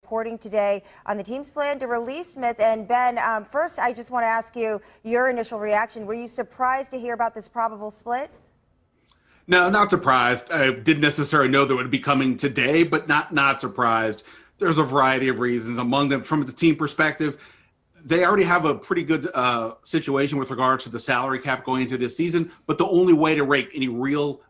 reporting today on the team's plan to release Smith. And Ben, first, I just want to ask you your initial reaction. Were you surprised to hear about this probable split? No, not surprised. I didn't necessarily know that it would be coming today, but not surprised. There's a variety of reasons. Among them, from the team perspective, they already have a pretty good situation with regards to the salary cap going into this season, but the only way to make any real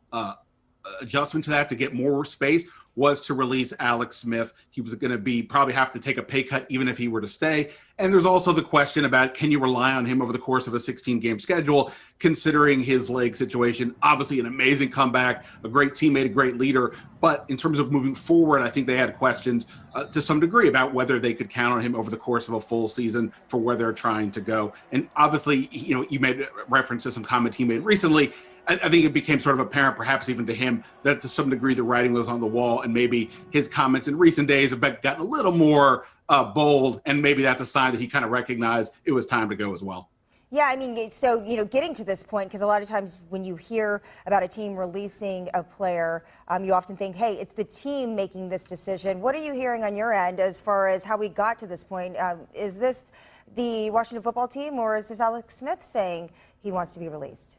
adjustment to that to get more space was to release Alex Smith. He was going to probably have to take a pay cut even if he were to stay. And there's also the question about, can you rely on him over the course of a 16-game schedule, considering his leg situation? Obviously an amazing comeback, a great teammate, a great leader. But in terms of moving forward, I think they had questions to some degree about whether they could count on him over the course of a full season for where they're trying to go. And obviously, you made reference to some comments he made recently. I think it became sort of apparent, perhaps even to him, that to some degree the writing was on the wall, and maybe his comments in recent days have gotten a little more bold, and maybe that's a sign that he kind of recognized it was time to go as well. Yeah, I mean, so, getting to this point, because a lot of times when you hear about a team releasing a player, you often think, hey, it's the team making this decision. What are you hearing on your end as far as how we got to this point? Is this the Washington football team, or is this Alex Smith saying he wants to be released?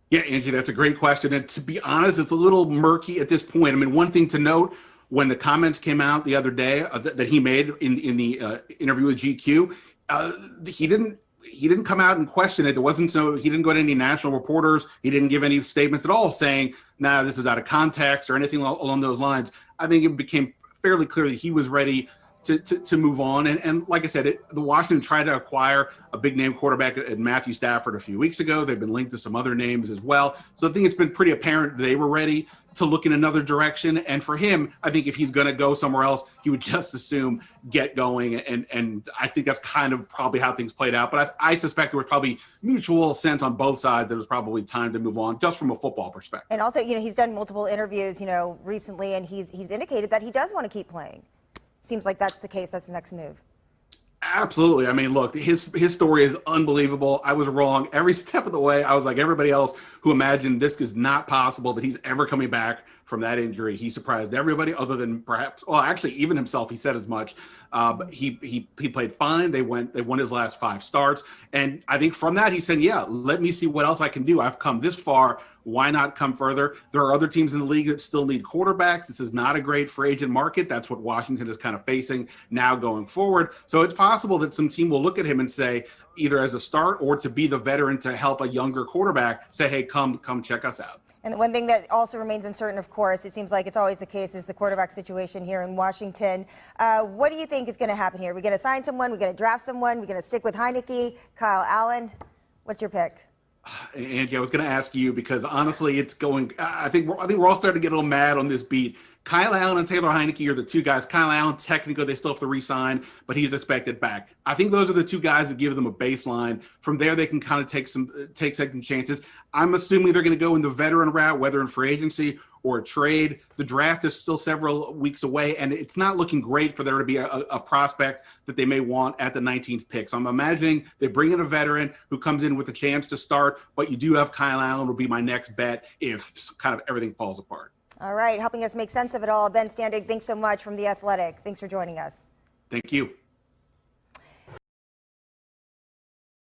Yeah, Angie, that's a great question. And to be honest, it's a little murky at this point. I mean, one thing to note, when the comments came out the other day that he made in the interview with GQ, he didn't come out and question it. He didn't go to any national reporters. He didn't give any statements at all saying, nah, this is out of context or anything along those lines. I think it became fairly clear that he was ready to move on. And like I said, the Washington tried to acquire a big name quarterback at Matthew Stafford a few weeks ago. They've been linked to some other names as well. So I think it's been pretty apparent they were ready to look in another direction. And for him, I think if he's going to go somewhere else, he would just assume get going. And I think that's kind of probably how things played out. But I suspect there was probably mutual sense on both sides that it was probably time to move on, just from a football perspective. And also, he's done multiple interviews, recently, and he's indicated that he does want to keep playing. Seems like that's the case. That's the next move. Absolutely. I mean, look, his story is unbelievable. I was wrong every step of the way. I was like everybody else who imagined this is not possible, that he's ever coming back from that injury. He surprised everybody other than perhaps, well, actually even himself. He said as much. But he played fine. They won his last 5 starts. And I think from that, he said, yeah, let me see what else I can do. I've come this far. Why not come further? There are other teams in the league that still need quarterbacks. This is not a great free agent market. That's what Washington is kind of facing now going forward. So it's possible that some team will look at him and say, either as a start or to be the veteran to help a younger quarterback, say, hey, come check us out. And the one thing that also remains uncertain, of course, it seems like it's always the case, is the quarterback situation here in Washington. What do you think is going to happen here? Are we going to sign someone? Are we going to draft someone? Are we going to stick with Heineke, Kyle Allen? What's your pick? Angie, I was going to ask you because honestly, it's going. I think we're all starting to get a little mad on this beat. Kyle Allen and Taylor Heineke are the two guys. Kyle Allen, technically, they still have to re-sign, but he's expected back. I think those are the two guys that give them a baseline. From there, they can kind of take second chances. I'm assuming they're going to go in the veteran route, whether in free agency or a trade. The draft is still several weeks away, and it's not looking great for there to be a prospect that they may want at the 19th pick. So I'm imagining they bring in a veteran who comes in with a chance to start, but you do have Kyle Allen will be my next bet if kind of everything falls apart. All right, helping us make sense of it all. Ben Standig, thanks so much from The Athletic. Thanks for joining us. Thank you.